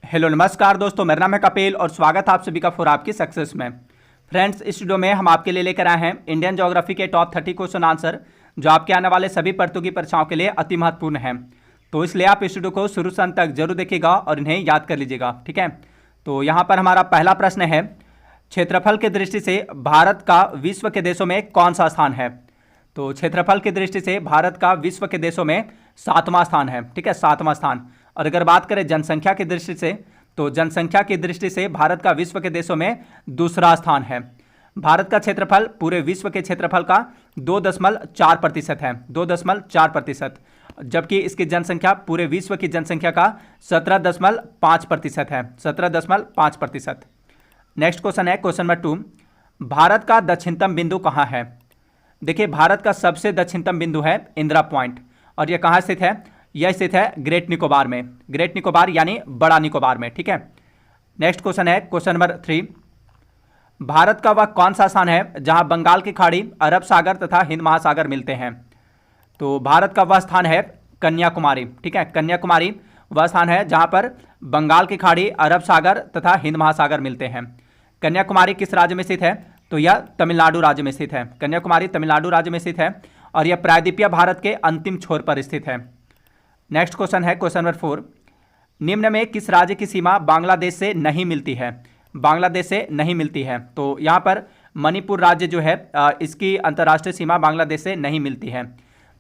Hello नमस्कार दोस्तों, मेरा नाम है कपिल और स्वागत है आप सभी का फॉर आपकी सक्सेस में। फ्रेंड्स, इस वीडियो में हम आपके लिए लेकर आए हैं इंडियन ज्योग्राफी के टॉप 30 क्वेश्चन आंसर जो आपके आने वाले सभी प्रतियोगी परीक्षाओं के लिए अति महत्वपूर्ण हैं। तो इसलिए आप इस वीडियो को शुरू से अंत तक जरूर देखिएगा और इन्हें याद कर लीजिएगा, ठीक है। तो यहाँ पर हमारा पहला प्रश्न है, क्षेत्रफल की दृष्टि से भारत का विश्व के देशों में कौन सा स्थान है। तो क्षेत्रफल की दृष्टि से भारत का विश्व के देशों में 7वां स्थान है, ठीक है, 7वां स्थान। और अगर बात करें जनसंख्या की दृष्टि से, तो जनसंख्या की दृष्टि से भारत का विश्व के देशों में दूसरा स्थान है। भारत का क्षेत्रफल पूरे विश्व के क्षेत्रफल का 2.4% है, 2.4%, जबकि इसकी जनसंख्या पूरे विश्व की जनसंख्या का 17.5% है, 17.5%। नेक्स्ट क्वेश्चन है क्वेश्चन नंबर 2, भारत का दक्षिणतम बिंदु कहाँ है। देखिए, भारत का सबसे दक्षिणतम बिंदु है इंदिरा पॉइंट, और यह कहाँ स्थित है, यह स्थित है ग्रेट निकोबार में, ग्रेट निकोबार यानी बड़ा निकोबार में, ठीक है। नेक्स्ट क्वेश्चन है क्वेश्चन नंबर 3, भारत का वह कौन सा स्थान है जहां बंगाल की खाड़ी, अरब सागर तथा हिंद महासागर मिलते हैं। तो भारत का वह स्थान है कन्याकुमारी, ठीक है, कन्याकुमारी वह स्थान है जहां पर बंगाल की खाड़ी, अरब सागर तथा हिंद महासागर मिलते हैं। कन्याकुमारी किस राज्य में स्थित है, तो यह तमिलनाडु राज्य में स्थित है, कन्याकुमारी तमिलनाडु राज्य में स्थित है और यह प्रायद्वीपीय भारत के अंतिम छोर पर स्थित है। नेक्स्ट क्वेश्चन है क्वेश्चन नंबर 4, निम्न में किस राज्य की सीमा बांग्लादेश से नहीं मिलती है, बांग्लादेश से नहीं मिलती है। तो यहाँ पर मणिपुर राज्य जो है इसकी अंतर्राष्ट्रीय सीमा बांग्लादेश से नहीं मिलती है।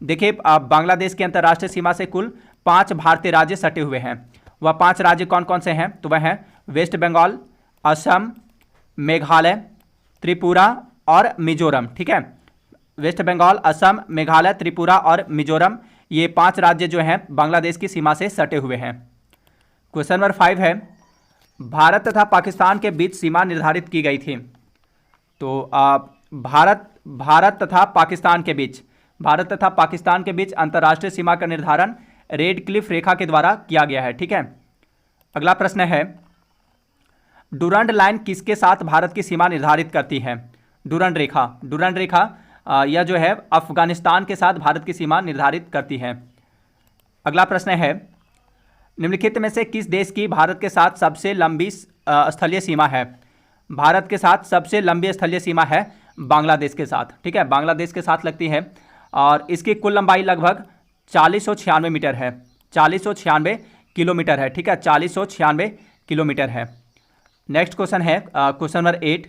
देखिए, बांग्लादेश की अंतर्राष्ट्रीय सीमा से कुल 5 भारतीय राज्य सटे हुए हैं। वह 5 राज्य कौन कौन से हैं, तो वह हैं वेस्ट बंगाल, असम, मेघालय, त्रिपुरा और मिजोरम, ठीक है। वेस्ट बंगाल, असम, मेघालय, त्रिपुरा और मिजोरम, ये 5 राज्य जो हैं बांग्लादेश की सीमा से सटे हुए हैं। क्वेश्चन नंबर 5 है, भारत तथा पाकिस्तान के बीच सीमा निर्धारित की गई थी। तो भारत तथा पाकिस्तान के बीच अंतर्राष्ट्रीय सीमा का निर्धारण रेड क्लिफ रेखा के द्वारा किया गया है, ठीक है। अगला प्रश्न है, डुरंड लाइन किसके साथ भारत की सीमा निर्धारित करती है। डुरंड रेखा यह जो है अफगानिस्तान के साथ भारत की सीमा निर्धारित करती है। अगला प्रश्न है, निम्नलिखित में से किस देश की भारत के साथ सबसे लंबी स्थलीय सीमा है। भारत के साथ सबसे लंबी स्थलीय सीमा है बांग्लादेश के साथ, ठीक है, बांग्लादेश के साथ लगती है और इसकी कुल लंबाई लगभग 4096 मीटर है, 4096 किलोमीटर है, ठीक है, 4096 किलोमीटर है। नेक्स्ट क्वेश्चन है क्वेश्चन नंबर 8,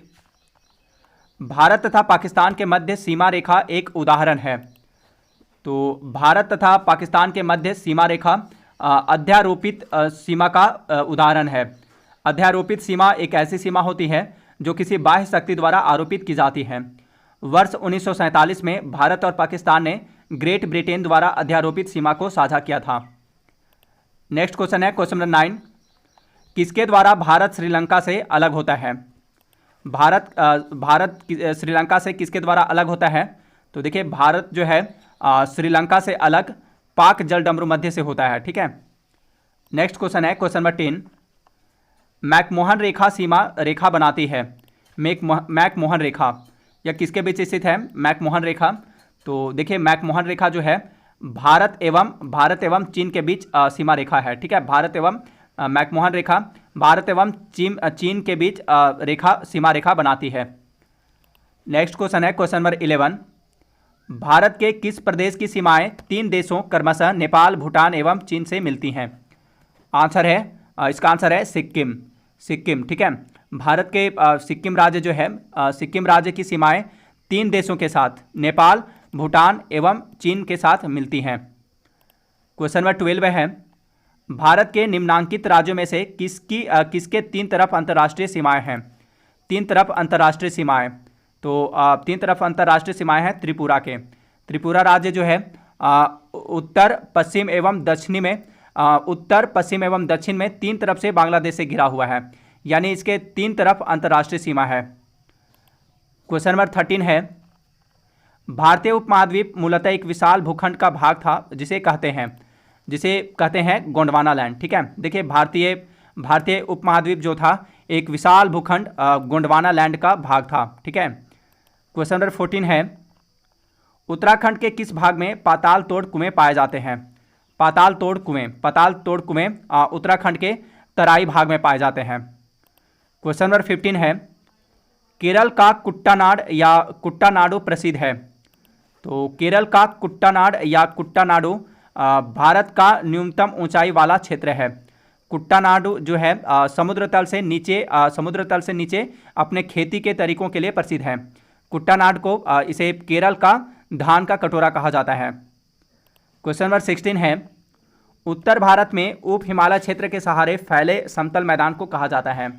भारत तथा पाकिस्तान के मध्य सीमा रेखा एक उदाहरण है। तो भारत तथा पाकिस्तान के मध्य सीमा रेखा अध्यारोपित सीमा का उदाहरण है। अध्यारोपित सीमा एक ऐसी सीमा होती है जो किसी बाह्य शक्ति द्वारा आरोपित की जाती है। वर्ष 1947 में भारत और पाकिस्तान ने ग्रेट ब्रिटेन द्वारा अध्यारोपित सीमा को साझा किया था। नेक्स्ट क्वेश्चन है क्वेश्चन नंबर 9, किसके द्वारा भारत श्रीलंका से अलग होता है। भारत श्रीलंका से किसके द्वारा अलग होता है। तो देखिए, भारत जो है श्रीलंका से अलग पाक जलडमरू मध्य से होता है, ठीक है। नेक्स्ट क्वेश्चन है क्वेश्चन नंबर 10, मैकमोहन रेखा सीमा रेखा बनाती है। मैकमोहन रेखा यह किसके बीच स्थित है, मैकमोहन रेखा। तो देखिए, मैकमोहन रेखा जो है भारत एवं चीन के बीच सीमा रेखा है, ठीक है। मैकमोहन रेखा भारत एवं चीन के बीच सीमा रेखा बनाती है। नेक्स्ट क्वेश्चन है क्वेश्चन नंबर 11, भारत के किस प्रदेश की सीमाएं 3 देशों क्रमशः नेपाल, भूटान एवं चीन से मिलती हैं। इसका आंसर है सिक्किम, ठीक है। भारत के सिक्किम राज्य जो है सिक्किम राज्य की सीमाएं 3 देशों के साथ नेपाल, भूटान एवं चीन के साथ मिलती हैं। क्वेश्चन नंबर 12 है, भारत के निम्नांकित राज्यों में से किसके 3 तरफ अंतर्राष्ट्रीय सीमाएं हैं। 3 तरफ अंतर्राष्ट्रीय सीमाएं, तो 3 तरफ अंतर्राष्ट्रीय सीमाएं हैं त्रिपुरा के। त्रिपुरा राज्य जो है उत्तर पश्चिम एवं दक्षिण में 3 तरफ से बांग्लादेश से घिरा हुआ है, यानी इसके 3 तरफ अंतर्राष्ट्रीय सीमा है। क्वेश्चन नंबर 13 है, भारतीय उपमहाद्वीप मूलतः एक विशाल भूखंड का भाग था जिसे कहते हैं गोंडवाना लैंड, ठीक है। देखिए, भारतीय उपमहाद्वीप जो था एक विशाल भूखंड गोंडवाना लैंड का भाग था, ठीक है। क्वेश्चन नंबर 14 है, उत्तराखंड के किस भाग में पाताल तोड़ कुएं पाए जाते हैं। पाताल तोड़ कुएं उत्तराखंड के तराई भाग में पाए जाते हैं। क्वेश्चन नंबर 15 है, केरल का कुट्टानाड या कुट्टानाडु प्रसिद्ध है। तो केरल का कुट्टानाड या कुट्टानाडु भारत का न्यूनतम ऊंचाई वाला क्षेत्र है। कुट्टानाडु जो है समुद्र तल से नीचे अपने खेती के तरीकों के लिए प्रसिद्ध है। कुट्टानाड को इसे केरल का धान का कटोरा कहा जाता है। क्वेश्चन नंबर 16 है, उत्तर भारत में उप हिमालय क्षेत्र के सहारे फैले समतल मैदान को कहा जाता है।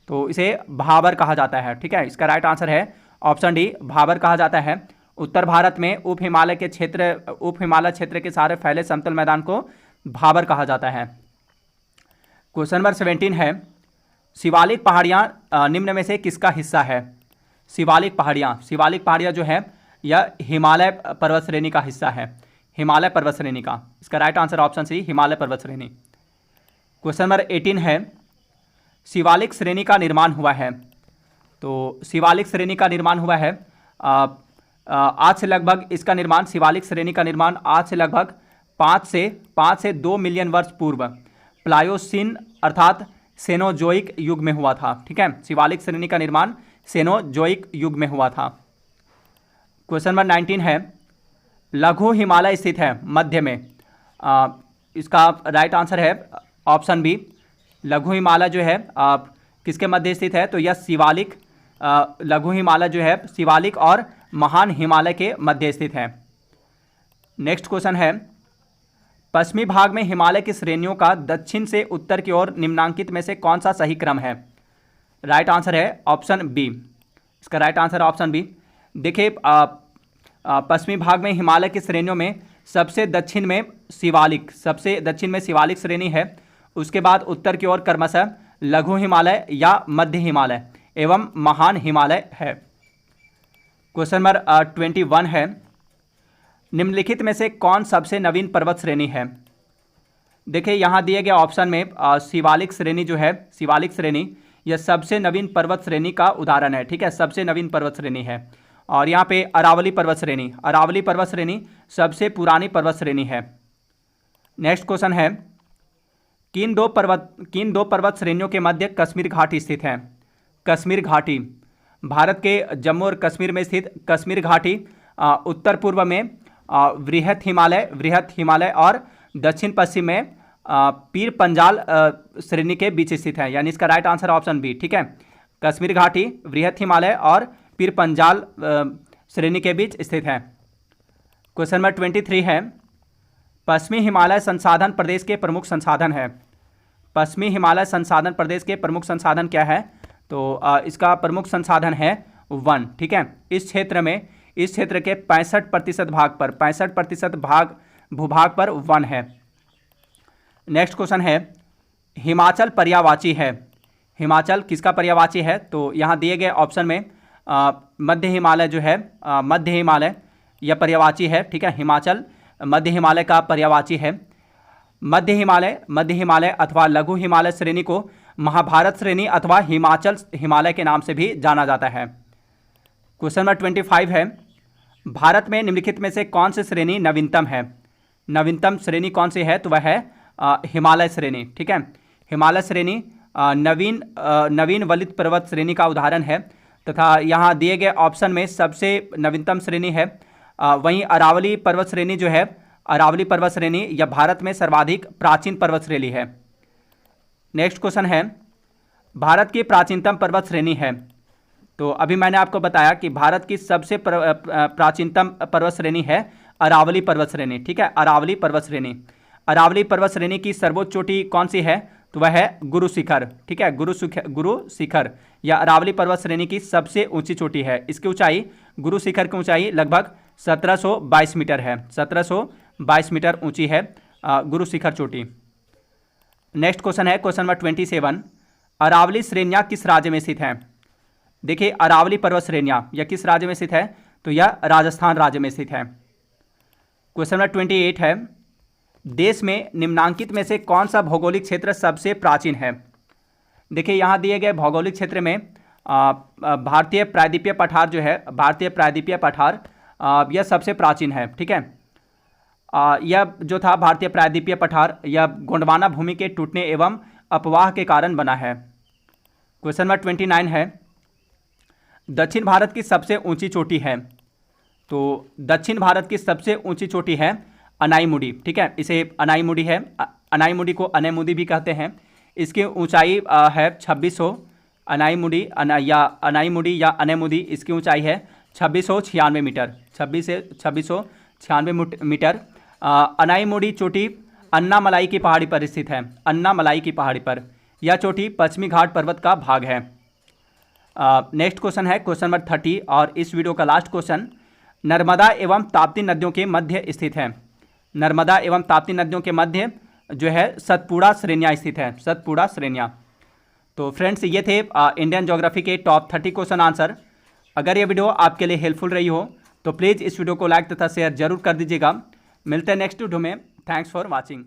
तो इसे भाबर कहा जाता है। ठीक है, इसका राइट आंसर है ऑप्शन डी, भाबर कहा जाता है। उत्तर भारत में उप हिमालय क्षेत्र के सहारे फैले समतल मैदान को भाबर कहा जाता है। क्वेश्चन नंबर 17 है, शिवालिक पहाड़ियाँ निम्न में से किसका हिस्सा है। शिवालिक पहाड़ियाँ जो है यह हिमालय पर्वत श्रेणी का हिस्सा है, हिमालय पर्वत श्रेणी का। इसका right answer option C, Himalaya पर्वत श्रेणी। क्वेश्चन नंबर 18 है, शिवालिक श्रेणी का निर्माण हुआ है। तो शिवालिक श्रेणी का निर्माण हुआ है आज से लगभग शिवालिक श्रेणी का निर्माण आज से लगभग 5 से 2 मिलियन वर्ष पूर्व प्लायोसीन अर्थात सेनोजोइक युग में हुआ था। ठीक है, शिवालिक श्रेणी का निर्माण सेनोजोइक युग में हुआ था। क्वेश्चन नंबर 19 है, लघु हिमालय स्थित है मध्य में। इसका राइट आंसर है ऑप्शन बी, लघु हिमालय जो है किसके मध्य स्थित है। तो यह शिवालिक लघु हिमालय जो है शिवालिक और महान हिमालय के मध्य स्थित है। नेक्स्ट क्वेश्चन है, पश्चिमी भाग में हिमालय की श्रेणियों का दक्षिण से उत्तर की ओर निम्नांकित में से कौन सा सही क्रम है। राइट आंसर है ऑप्शन बी, इसका राइट आंसर ऑप्शन बी। देखिए पश्चिमी भाग में हिमालय की श्रेणियों में सबसे दक्षिण में शिवालिक श्रेणी है। उसके बाद उत्तर की ओर क्रमशः लघु हिमालय या मध्य हिमालय एवं महान हिमालय है। क्वेश्चन नंबर 21 है, निम्नलिखित में से कौन सबसे नवीन पर्वत श्रेणी है। देखिए यहाँ दिए गए ऑप्शन में शिवालिक श्रेणी जो है, शिवालिक श्रेणी यह सबसे नवीन पर्वत श्रेणी का उदाहरण है। ठीक है, सबसे नवीन पर्वत श्रेणी है। और यहाँ पे अरावली पर्वत श्रेणी सबसे पुरानी पर्वत श्रेणी है। नेक्स्ट क्वेश्चन है, किन दो पर्वत श्रेणियों के मध्य कश्मीर घाटी स्थित है। कश्मीर घाटी, भारत के जम्मू और कश्मीर में स्थित कश्मीर घाटी उत्तर पूर्व में वृहत हिमालय और दक्षिण पश्चिम में पीर पंजाल श्रेणी के बीच स्थित है। यानी इसका राइट आंसर ऑप्शन बी। ठीक है, कश्मीर घाटी वृहत हिमालय और पीर पंजाल श्रेणी के बीच स्थित है। क्वेश्चन नंबर 23 है, पश्चिमी हिमालय संसाधन प्रदेश के प्रमुख संसाधन है। पश्चिमी हिमालय संसाधन प्रदेश के प्रमुख संसाधन क्या है। तो इसका प्रमुख संसाधन है वन। ठीक है, इस क्षेत्र के 65% भूभाग पर वन है। नेक्स्ट क्वेश्चन है, हिमाचल पर्यायवाची है। हिमाचल किसका पर्यायवाची है। तो यहाँ दिए गए ऑप्शन में मध्य हिमालय जो है मध्य हिमालय यह पर्यायवाची है। ठीक है, हिमाचल मध्य हिमालय का पर्यायवाची है। मध्य हिमालय अथवा लघु हिमालय श्रेणी को महाभारत श्रेणी अथवा हिमाचल हिमालय के नाम से भी जाना जाता है। क्वेश्चन नंबर 25 है, भारत में निम्नलिखित में से कौन सी श्रेणी नवीनतम है। नवीनतम श्रेणी कौन सी है। तो वह है हिमालय श्रेणी। ठीक है, हिमालय श्रेणी नवीन वलित पर्वत श्रेणी का उदाहरण है तथा यहाँ दिए गए ऑप्शन में सबसे नवीनतम श्रेणी है। वहीं अरावली पर्वत श्रेणी जो है, अरावली पर्वत श्रेणी यह भारत में सर्वाधिक प्राचीन पर्वत श्रेणी है। नेक्स्ट क्वेश्चन है, भारत की प्राचीनतम पर्वत श्रेणी है। तो अभी मैंने आपको बताया कि भारत की सबसे प्राचीनतम पर्वत श्रेणी है अरावली पर्वत श्रेणी। ठीक है, अरावली पर्वत श्रेणी की सर्वोच्च चोटी कौन सी है। तो वह है गुरु शिखर। ठीक है, गुरु शिखर या अरावली पर्वत श्रेणी की सबसे ऊंची चोटी है। इसकी ऊंचाई, गुरु शिखर की ऊंचाई लगभग 1722 मीटर है। 1722 मीटर ऊंची है गुरु शिखर चोटी। नेक्स्ट क्वेश्चन है क्वेश्चन नंबर 27, अरावली श्रेणियाँ किस राज्य में स्थित हैं। देखिए अरावली पर्वत श्रेणियाँ यह किस राज्य में स्थित है। तो यह राजस्थान राज्य में स्थित है। क्वेश्चन नंबर 28 है, देश में निम्नांकित में से कौन सा भौगोलिक क्षेत्र सबसे प्राचीन है। देखिए यहाँ दिए गए भौगोलिक क्षेत्र में भारतीय प्रायद्वीपीय पठार जो है, भारतीय प्रायद्वीपीय पठार यह सबसे प्राचीन है। ठीक है, यह जो था भारतीय प्रायद्वीपीय पठार यह गोंडवाना भूमि के टूटने एवं अपवाह के कारण बना है। क्वेश्चन नंबर 29 है, दक्षिण भारत की सबसे ऊंची चोटी है। तो दक्षिण भारत की सबसे ऊंची चोटी है अनाईमुडी। ठीक है, इसे अनाईमुडी है, अनाईमुडी को अनेमुदी भी कहते हैं। इसकी ऊंचाई है 2600। अनाईमुडी या अनेमुदी, इसकी ऊंचाई है 2696 मीटर, 2696 मीटर। अनाईमुडी चोटी अन्नामलाई की पहाड़ी पर स्थित है, अन्नामलाई की पहाड़ी पर। यह चोटी पश्चिमी घाट पर्वत का भाग है। नेक्स्ट क्वेश्चन है क्वेश्चन नंबर 30 और इस वीडियो का लास्ट क्वेश्चन, नर्मदा एवं ताप्ती नदियों के मध्य स्थित है। नर्मदा एवं ताप्ती नदियों के मध्य जो है सतपुड़ा श्रेणियाँ स्थित है, सतपुड़ा श्रेणियाँ। तो फ्रेंड्स, ये थे इंडियन ज्योग्राफी के टॉप 30 क्वेश्चन आंसर। अगर ये वीडियो आपके लिए हेल्पफुल रही हो तो प्लीज़ इस वीडियो को लाइक तथा शेयर जरूर कर दीजिएगा। मिलते हैं नेक्स्ट वीडियो में। Thanks for watching.